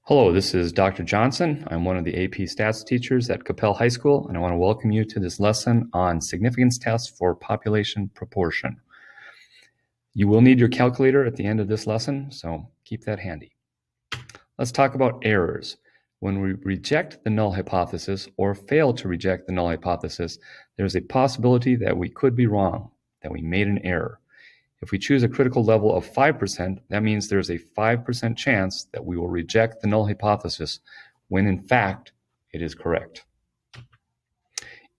Hello, this is Dr. Johnson. I'm one of the AP Stats teachers at Capel High School, and I want to welcome you to this lesson on significance tests for population proportion. You will need your calculator at the end of this lesson, so keep that handy. Let's talk about errors. When we reject the null hypothesis or fail to reject the null hypothesis, there's a possibility that we could be wrong, that we made an error. If we choose a critical level of 5%, that means there's a 5% chance that we will reject the null hypothesis when in fact it is correct.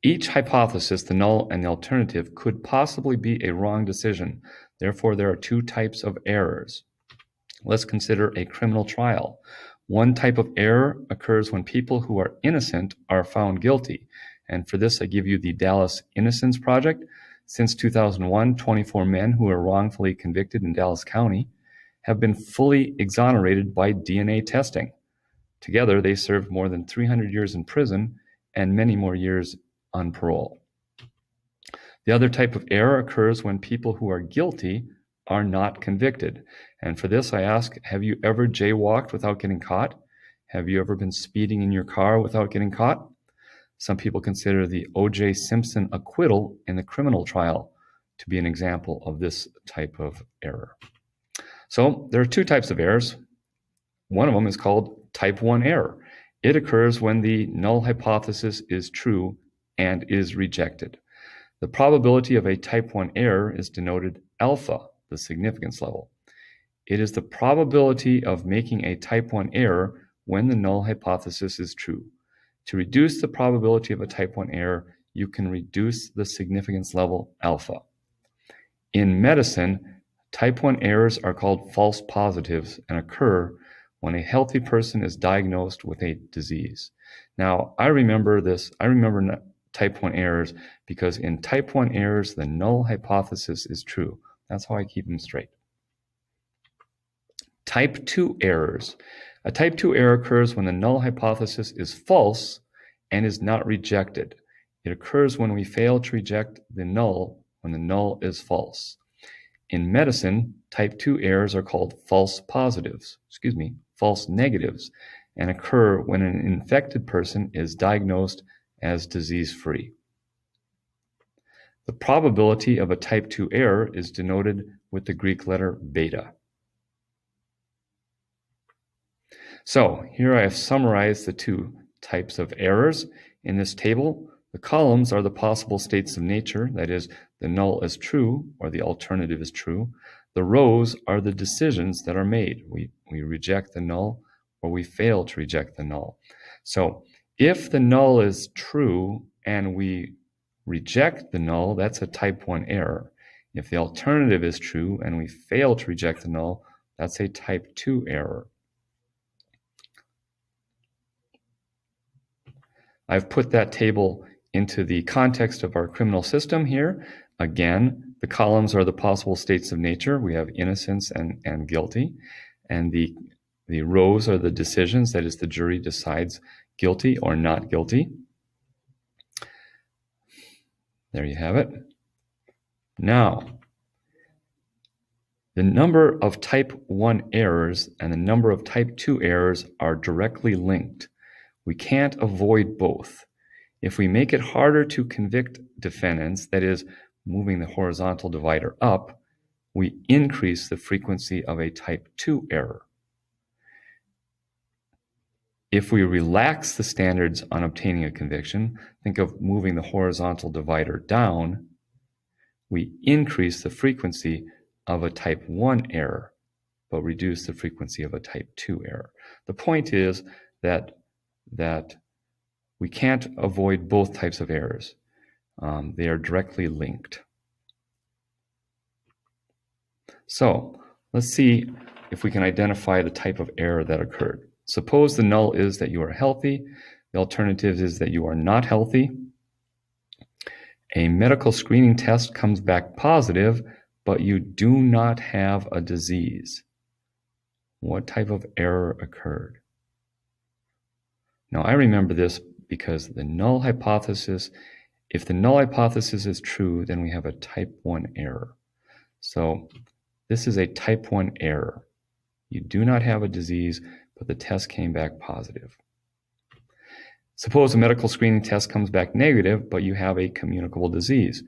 Each hypothesis, the null and the alternative, could possibly be a wrong decision. Therefore, there are two types of errors. Let's consider a criminal trial. One type of error occurs when people who are innocent are found guilty. And for this, I give you the Dallas Innocence Project. Since 2001, 24 men who were wrongfully convicted in Dallas County have been fully exonerated by DNA testing. Together, they served more than 300 years in prison and many more years on parole. The other type of error occurs when people who are guilty are not convicted. And for this, I ask, have you ever jaywalked without getting caught? Have you ever been speeding in your car without getting caught? Some people consider the O.J. Simpson acquittal in the criminal trial to be an example of this type of error. So there are two types of errors. One of them is called type 1 error. It occurs when the null hypothesis is true and is rejected. The probability of a type 1 error is denoted alpha, the significance level. It is the probability of making a type 1 error when the null hypothesis is true. To reduce the probability of a type 1 error, you can reduce the significance level alpha. In medicine, type 1 errors are called false positives and occur when a healthy person is diagnosed with a disease. Now, I remember this. I remember type 1 errors because in type 1 errors, the null hypothesis is true. That's how I keep them straight. Type 2 errors. A type 2 error occurs when the null hypothesis is false and is not rejected. It occurs when we fail to reject the null when the null is false. In medicine, type 2 errors are called false negatives, and occur when an infected person is diagnosed as disease-free. The probability of a type 2 error is denoted with the Greek letter beta. So here I have summarized the two types of errors. In this table, the columns are the possible states of nature, that is, the null is true or the alternative is true. The rows are the decisions that are made. We reject the null or we fail to reject the null. So if the null is true and we reject the null, that's a type 1 error. If the alternative is true and we fail to reject the null, that's a type 2 error. I've put that table into the context of our criminal system here. Again, the columns are the possible states of nature. We have innocence and guilty. And the rows are the decisions, that is, the jury decides guilty or not guilty. There you have it. Now, the number of type 1 errors and the number of type 2 errors are directly linked. We can't avoid both. If we make it harder to convict defendants, that is, moving the horizontal divider up, we increase the frequency of a type 2 error. If we relax the standards on obtaining a conviction, think of moving the horizontal divider down, we increase the frequency of a type 1 error, but reduce the frequency of a type 2 error. The point is that we can't avoid both types of errors. They are directly linked. So let's see if we can identify the type of error that occurred. Suppose the null is that you are healthy. The alternative is that you are not healthy. A medical screening test comes back positive, but you do not have a disease. What type of error occurred? Now, I remember this because the null hypothesis, if the null hypothesis is true, then we have a type 1 error. So this is a type 1 error. You do not have a disease, but the test came back positive. Suppose a medical screening test comes back negative, but you have a communicable disease.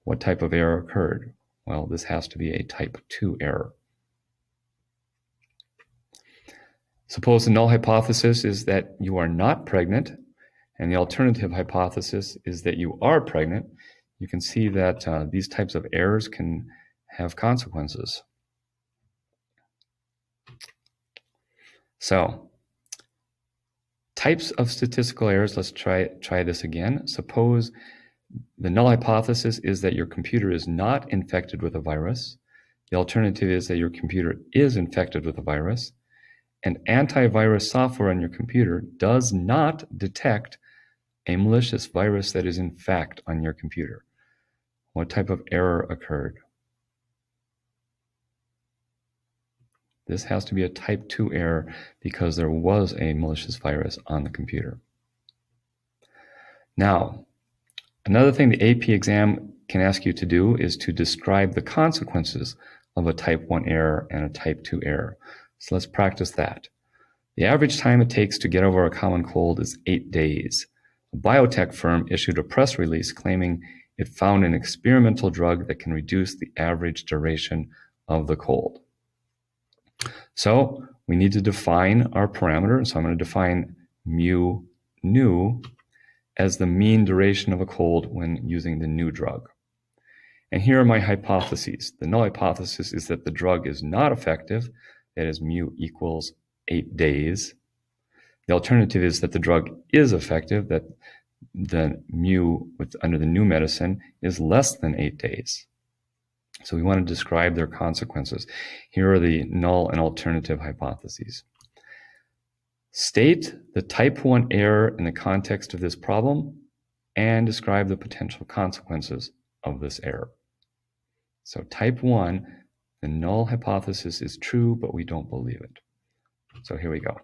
What type of error occurred? Well, this has to be a type 2 error. Suppose the null hypothesis is that you are not pregnant, and the alternative hypothesis is that you are pregnant. You can see that these types of errors can have consequences. So, types of statistical errors, let's try this again. Suppose the null hypothesis is that your computer is not infected with a virus. The alternative is that your computer is infected with a virus. And antivirus software on your computer does not detect a malicious virus that is in fact on your computer. What type of error occurred? This has to be a type 2 error because there was a malicious virus on the computer. Now, another thing the AP exam can ask you to do is to describe the consequences of a type 1 error and a type 2 error. So let's practice that. The average time it takes to get over a common cold is 8 days. A biotech firm issued a press release claiming it found an experimental drug that can reduce the average duration of the cold. So we need to define our parameter. So I'm going to define mu nu as the mean duration of a cold when using the new drug. And here are my hypotheses. The null hypothesis is that the drug is not effective. That is mu equals 8 days. The alternative is that the drug is effective, that the mu under the new medicine is less than 8 days. So we want to describe their consequences. Here are the null and alternative hypotheses. State the type 1 error in the context of this problem and describe the potential consequences of this error. So type 1, the null hypothesis is true, but we don't believe it. So here we go.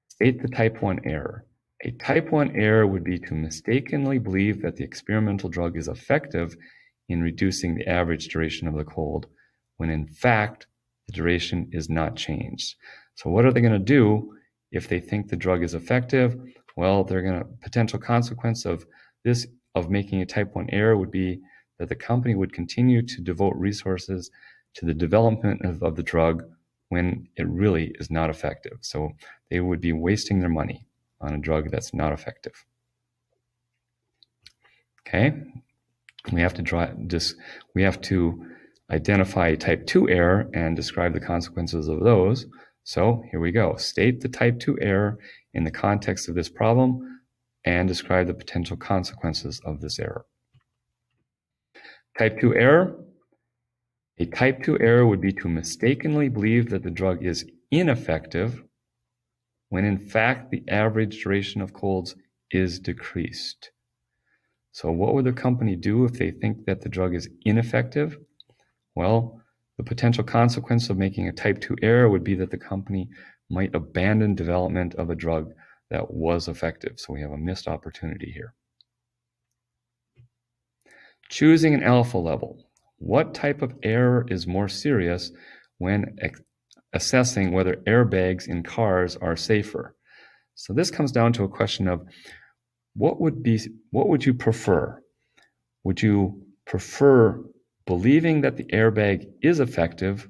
State the type 1 error. A type 1 error would be to mistakenly believe that the experimental drug is effective in reducing the average duration of the cold, when in fact, the duration is not changed. So what are they going to do if they think the drug is effective? Well, potential consequence of this, of making a type 1 error, would be that the company would continue to devote resources to the development of the drug when it really is not effective. So they would be wasting their money on a drug that's not effective. Okay, we have to identify a type 2 error and describe the consequences of those. So here we go. State the type 2 error in the context of this problem and describe the potential consequences of this error. Type 2 error. A type 2 error would be to mistakenly believe that the drug is ineffective when in fact the average duration of colds is decreased. So what would the company do if they think that the drug is ineffective? Well, the potential consequence of making a type 2 error would be that the company might abandon development of a drug that was effective. So we have a missed opportunity here. Choosing an alpha level. What type of error is more serious when assessing whether airbags in cars are safer? So this comes down to a question of what would you prefer? Would you prefer believing that the airbag is effective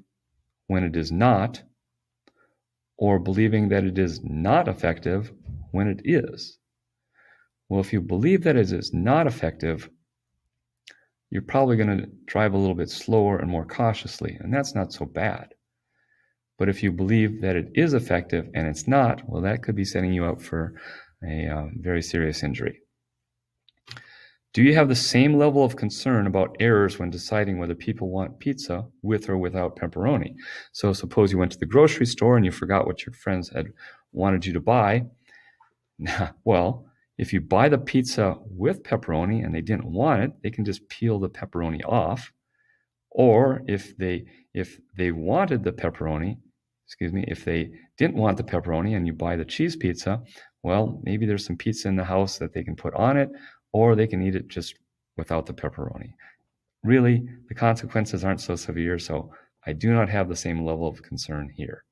when it is not, or believing that it is not effective when it is? Well, if you believe that it is not effective, you're probably going to drive a little bit slower and more cautiously, and that's not so bad. But if you believe that it is effective and it's not, well, that could be setting you up for a very serious injury. Do you have the same level of concern about errors when deciding whether people want pizza with or without pepperoni? So suppose you went to the grocery store and you forgot what your friends had wanted you to buy. Well, if you buy the pizza with pepperoni and they didn't want it, they can just peel the pepperoni off. Or if they wanted the pepperoni, if they didn't want the pepperoni and you buy the cheese pizza, well, maybe there's some pizza in the house that they can put on it, or they can eat it just without the pepperoni. Really, the consequences aren't so severe, so I do not have the same level of concern here.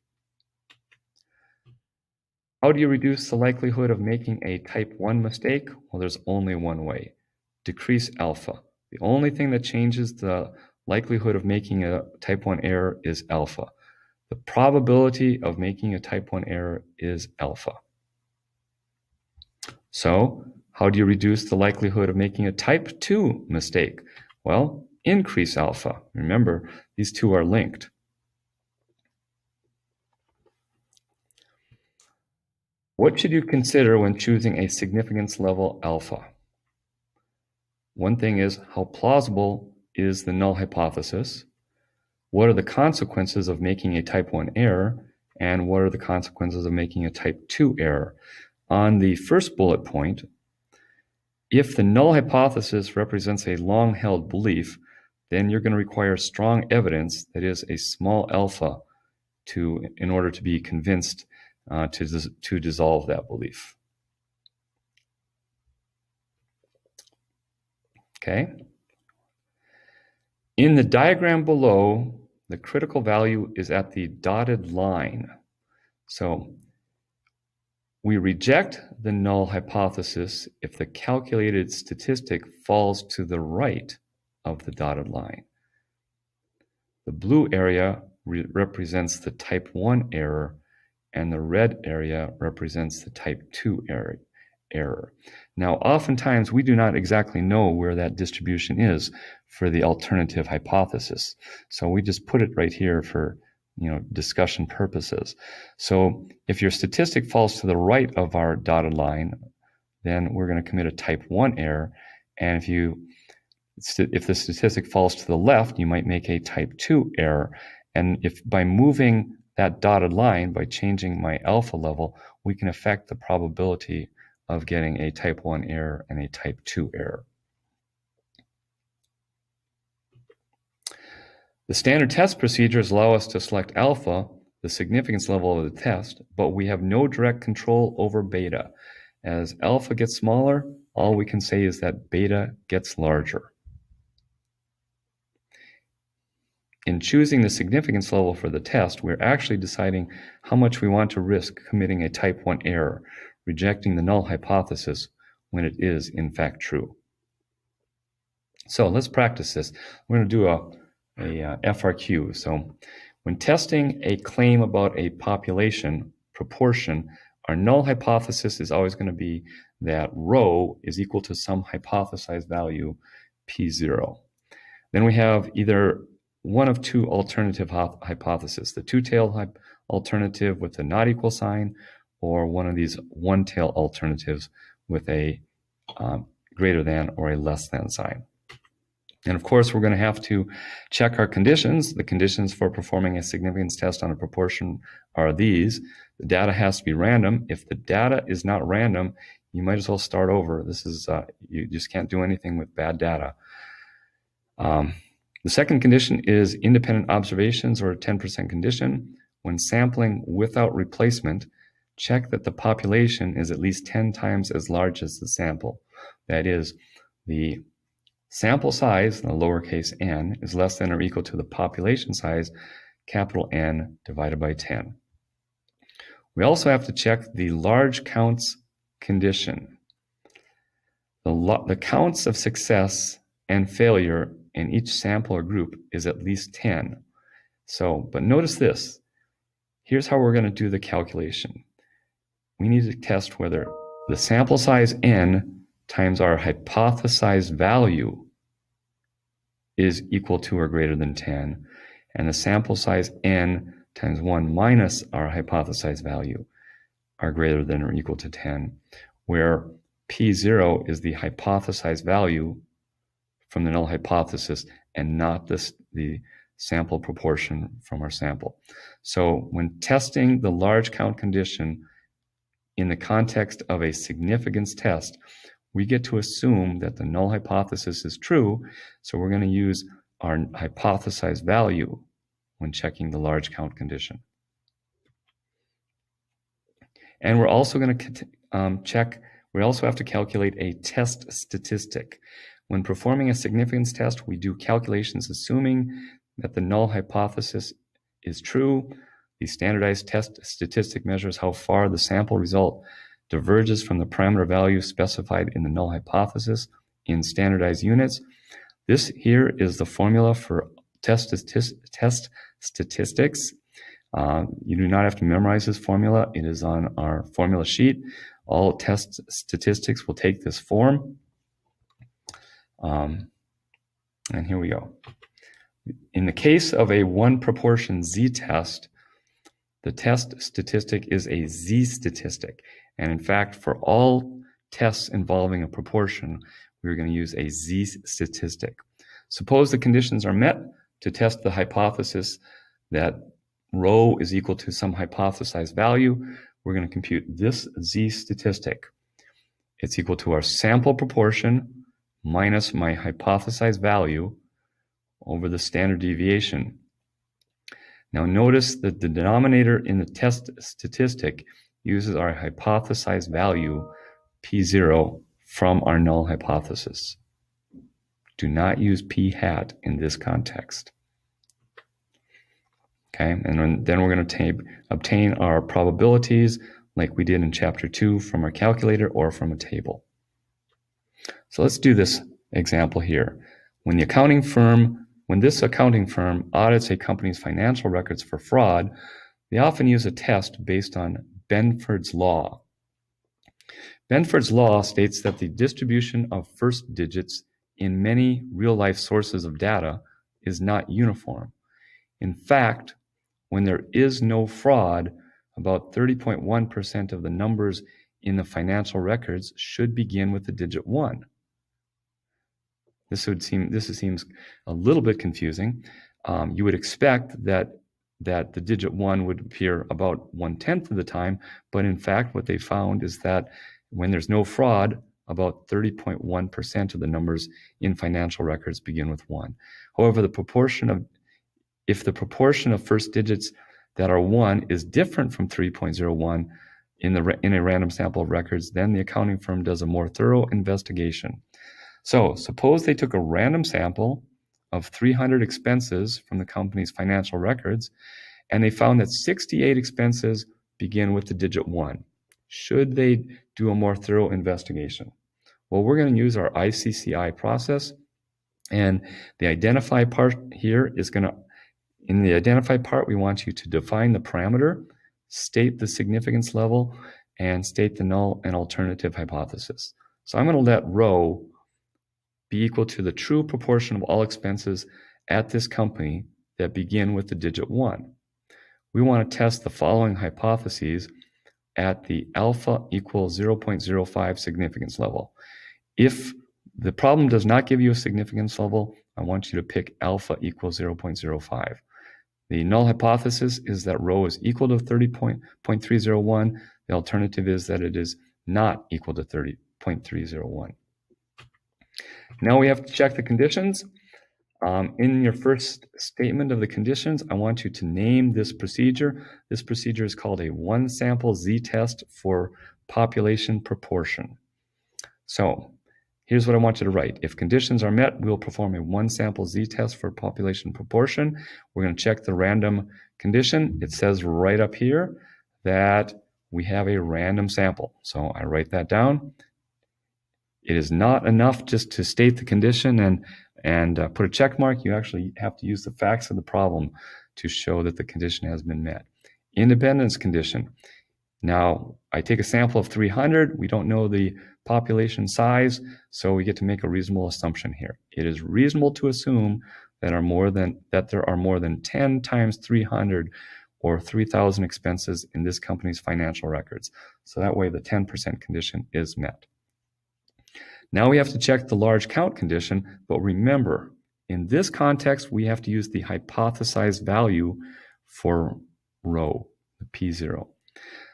How do you reduce the likelihood of making a type 1 mistake? Well, there's only one way. Decrease alpha. The only thing that changes the likelihood of making a type 1 error is alpha. The probability of making a type 1 error is alpha. So, how do you reduce the likelihood of making a type 2 mistake? Well, increase alpha. Remember, these two are linked. What should you consider when choosing a significance level alpha? One thing is, how plausible is the null hypothesis? What are the consequences of making a type 1 error? And what are the consequences of making a type 2 error? On the first bullet point, if the null hypothesis represents a long-held belief, then you're going to require strong evidence, that is a small alpha, in order to be convinced to dissolve that belief. Okay. In the diagram below, the critical value is at the dotted line. So we reject the null hypothesis if the calculated statistic falls to the right of the dotted line. The blue area represents the type 1 error, and the red area represents the type 2 error. Now, oftentimes we do not exactly know where that distribution is for the alternative hypothesis. So we just put it right here for discussion purposes. So if your statistic falls to the right of our dotted line, then we're going to commit a type 1 error. And if the statistic falls to the left, you might make a type 2 error. And if by moving that dotted line, by changing my alpha level, we can affect the probability of getting a type 1 error and a type 2 error. The standard test procedures allow us to select alpha, the significance level of the test, but we have no direct control over beta. As alpha gets smaller, all we can say is that beta gets larger. In choosing the significance level for the test, we're actually deciding how much we want to risk committing a type 1 error, rejecting the null hypothesis when it is in fact true. So let's practice this. We're going to do a FRQ. So when testing a claim about a population proportion, our null hypothesis is always going to be that rho is equal to some hypothesized value P0. Then we have either one of two alternative hypotheses, the two-tailed alternative with a not equal sign, or one of these one-tail alternatives with a greater than or a less than sign. And of course, we're going to have to check our conditions. The conditions for performing a significance test on a proportion are these. The data has to be random. If the data is not random, you might as well start over. This is you just can't do anything with bad data. The second condition is independent observations, or a 10% condition. When sampling without replacement, check that the population is at least 10 times as large as the sample. That is, the sample size, the lowercase n, is less than or equal to the population size, capital N, divided by 10. We also have to check the large counts condition. The counts of success and failure in each sample or group is at least 10. But notice this. Here's how we're going to do the calculation. We need to test whether the sample size n times our hypothesized value is equal to or greater than 10, and the sample size n times 1 minus our hypothesized value are greater than or equal to 10, where P0 is the hypothesized value from the null hypothesis and not the sample proportion from our sample. So when testing the large count condition in the context of a significance test, we get to assume that the null hypothesis is true, so we're going to use our hypothesized value when checking the large count condition. And we're also going to we also have to calculate a test statistic. When performing a significance test, we do calculations assuming that the null hypothesis is true, The standardized test statistic measures how far the sample result diverges from the parameter value specified in the null hypothesis in standardized units. This here is the formula for test statistics. You do not have to memorize this formula. It is on our formula sheet. All test statistics will take this form. And here we go. In the case of a one proportion z-test, the test statistic is a z-statistic. And in fact, for all tests involving a proportion, we're going to use a z-statistic. Suppose the conditions are met to test the hypothesis that rho is equal to some hypothesized value. We're going to compute this z-statistic. It's equal to our sample proportion minus my hypothesized value over the standard deviation. Now notice that the denominator in the test statistic uses our hypothesized value, p0, from our null hypothesis. Do not use p hat in this context. Okay, and then we're going to obtain our probabilities like we did in chapter 2 from our calculator or from a table. So let's do this example here. When this accounting firm audits a company's financial records for fraud, they often use a test based on Benford's law. Benford's law states that the distribution of first digits in many real-life sources of data is not uniform. In fact, when there is no fraud, about 30.1% of the numbers in the financial records should begin with the digit 1. This seems a little bit confusing. You would expect that the digit 1 would appear about 1/10 of the time, but in fact what they found is that when there's no fraud, about 30.1% of the numbers in financial records begin with 1. However, if the proportion of first digits that are 1 is different from 3.01 in a random sample of records, then the accounting firm does a more thorough investigation. So suppose they took a random sample of 300 expenses from the company's financial records, and they found that 68 expenses begin with the digit 1. Should they do a more thorough investigation? Well, we're going to use our ICCI process, and the identify part here is going to, in the identify part, we want you to define the parameter, state the significance level, and state the null and alternative hypothesis. So I'm going to let rho be equal to the true proportion of all expenses at this company that begin with the digit 1. We want to test the following hypotheses at the alpha equals 0.05 significance level. If the problem does not give you a significance level, I want you to pick alpha equals 0.05. The null hypothesis is that rho is equal to 30.301. The alternative is that it is not equal to 30.301. Now we have to check the conditions. In your first statement of the conditions, I want you to name this procedure. This procedure is called a one sample z-test for population proportion. So here's what I want you to write. If conditions are met, we'll perform a one sample z-test for population proportion. We're going to check the random condition. It says right up here that we have a random sample. So I write that down. It is not enough just to state the condition and put a check mark. You actually have to use the facts of the problem to show that the condition has been met. Independence condition. Now, I take a sample of 300. We don't know the population size, so we get to make a reasonable assumption here. It is reasonable to assume that there are more than 10 times 300 or 3,000 expenses in this company's financial records. So that way the 10% condition is met. Now we have to check the large count condition, but remember, in this context, we have to use the hypothesized value for rho, the P0.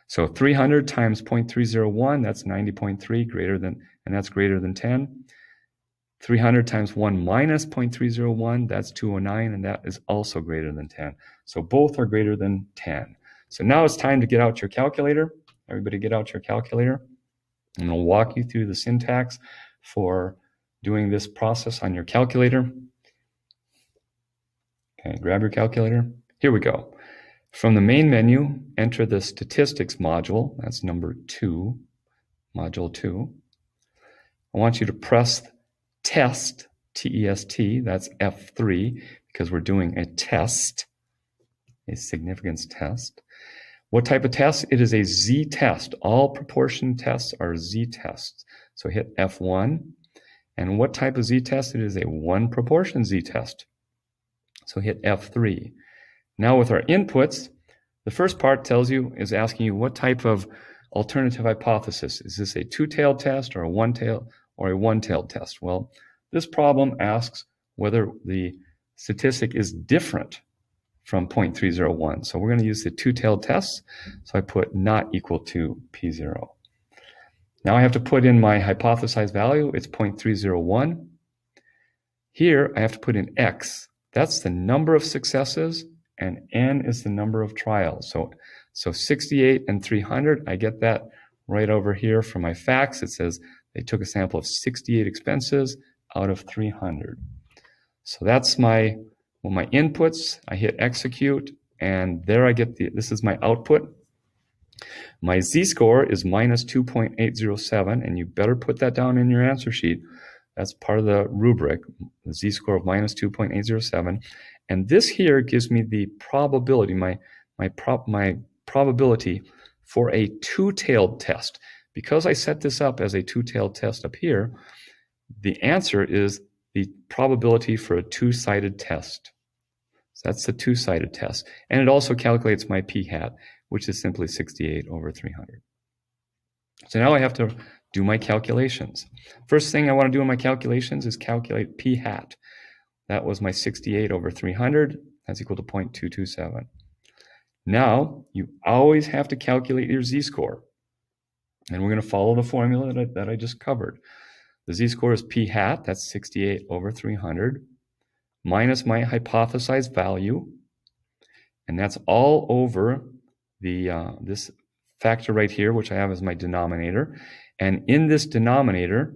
So 300 times 0.301, that's 90.3, and that's greater than 10. 300 times 1 minus 0.301, that's 209, and that is also greater than 10. So both are greater than 10. So now it's time to get out your calculator. Everybody get out your calculator. And I'll walk you through the syntax for doing this process on your calculator. Okay, grab your calculator. Here we go. From the main menu, enter the statistics module. That's number 2, module 2. I want you to press test, T-E-S-T, that's F3, because we're doing a test, a significance test. What type of test? It is a z-test. All proportion tests are z-tests. So hit F1. And what type of z-test? It is a one proportion z-test. So hit F3. Now with our inputs, the first part is asking you what type of alternative hypothesis. Is this a two-tailed test or a one-tailed test? Well, this problem asks whether the statistic is different from 0.301. So we're going to use the two-tailed test. So I put not equal to P0. Now I have to put in my hypothesized value. It's 0.301. Here I have to put in X. That's the number of successes, and N is the number of trials. So 68 and 300, I get that right over here from my facts. It says they took a sample of 68 expenses out of 300. So that's my inputs. I hit execute, and there I get this is my output. My z-score is minus 2.807, and you better put that down in your answer sheet. That's part of the rubric, the z-score of minus 2.807. And this here gives me the probability, my probability for a two-tailed test. Because I set this up as a two-tailed test up here, the answer is the probability for a two-sided test. So that's the two-sided test. And it also calculates my p-hat, which is simply 68 over 300. So now I have to do my calculations. First thing I want to do in my calculations is calculate p-hat. That was my 68 over 300. That's equal to 0.227. Now, you always have to calculate your z-score. And we're going to follow the formula that I just covered. The z-score is p-hat, that's 68 over 300, minus my hypothesized value. And that's all over this factor right here, which I have as my denominator. And in this denominator,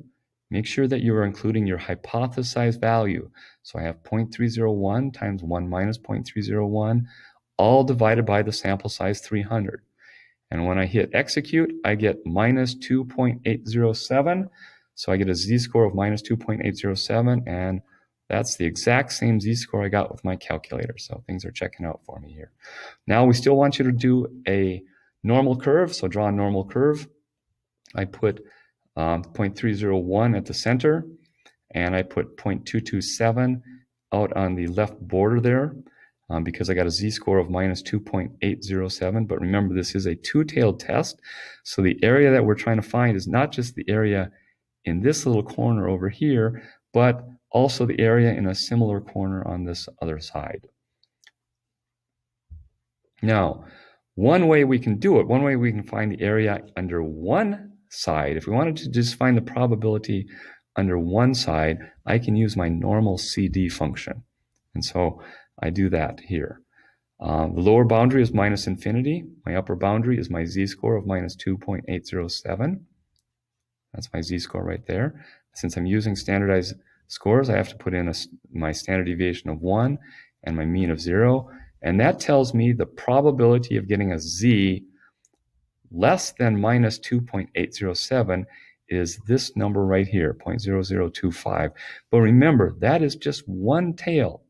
make sure that you are including your hypothesized value. So I have 0.301 times 1 minus 0.301, all divided by the sample size 300. And when I hit execute, I get minus 2.807. So I get a z-score of minus 2.807, and that's the exact same z-score I got with my calculator. So things are checking out for me here. Now we still want you to do a normal curve. So draw a normal curve. I put 0.301 at the center, and I put 0.227 out on the left border there because I got a z-score of minus 2.807. But remember, this is a two-tailed test. So the area that we're trying to find is not just the area in this little corner over here, but also the area in a similar corner on this other side. Now, one way we can do it, one way we can find the area under one side, if we wanted to just find the probability under one side, I can use my normal CD function. And so I do that here. The lower boundary is minus infinity. My upper boundary is my z-score of minus 2.807. That's my z-score right there. Since I'm using standardized scores, I have to put in my standard deviation of 1 and my mean of 0. And that tells me the probability of getting a z less than minus 2.807 is this number right here, 0.0025. But remember, that is just one tail.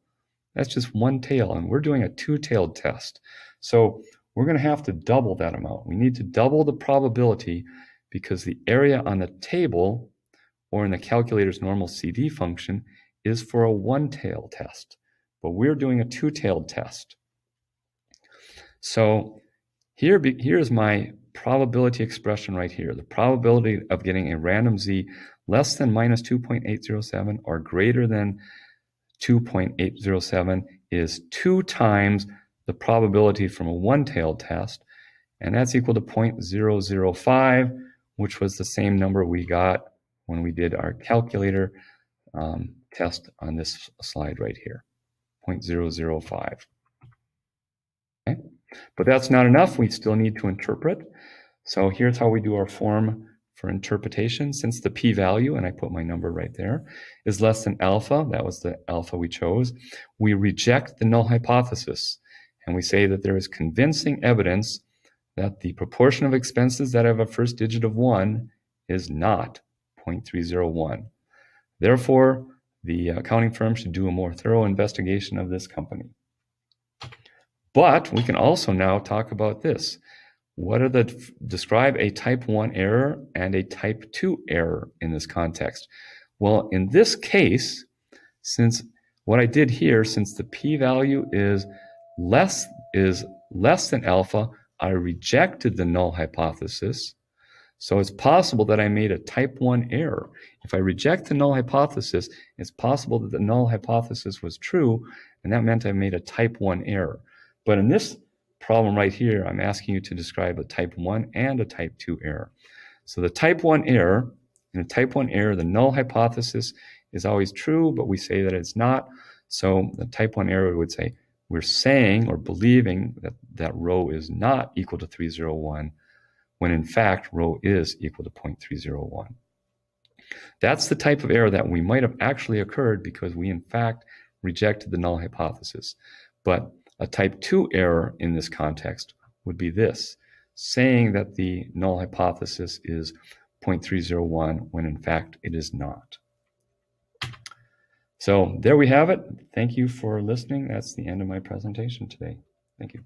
That's just one tail, and we're doing a two-tailed test. So we're going to have to double that amount. We need to double the probability because the area on the table or in the calculator's normal CD function is for a one-tailed test. But we're doing a two-tailed test. So here's my probability expression right here. The probability of getting a random z less than minus 2.807 or greater than 2.807 is 2 times the probability from a one-tailed test, and that's equal to 0.005, which was the same number we got when we did our calculator test on this slide right here, 0.005. Okay? But that's not enough. We still need to interpret. So here's how we do our form for interpretation. Since the p-value, and I put my number right there, is less than alpha, that was the alpha we chose, we reject the null hypothesis. and we say that there is convincing evidence that the proportion of expenses that have a first digit of 1 is not 0.301. Therefore, the accounting firm should do a more thorough investigation of this company. But we can also now talk about this. Describe a type 1 error and a type 2 error in this context. Well, in this case, since what I did here, since the p-value is less than alpha, I rejected the null hypothesis. So it's possible that I made a type 1 error. If I reject the null hypothesis, it's possible that the null hypothesis was true, and that meant I made a type 1 error. But in this problem right here, I'm asking you to describe a type 1 and a type 2 error. So the type 1 error, in a type 1 error, the null hypothesis is always true, but we say that it's not. So the type 1 error would say, we're saying or believing that rho is not equal to 301, when in fact rho is equal to 0.301. That's the type of error that we might have actually occurred because we in fact rejected the null hypothesis. But a type 2 error in this context would be this, saying that the null hypothesis is 0.301 when in fact it is not. So there we have it. Thank you for listening. That's the end of my presentation today. Thank you.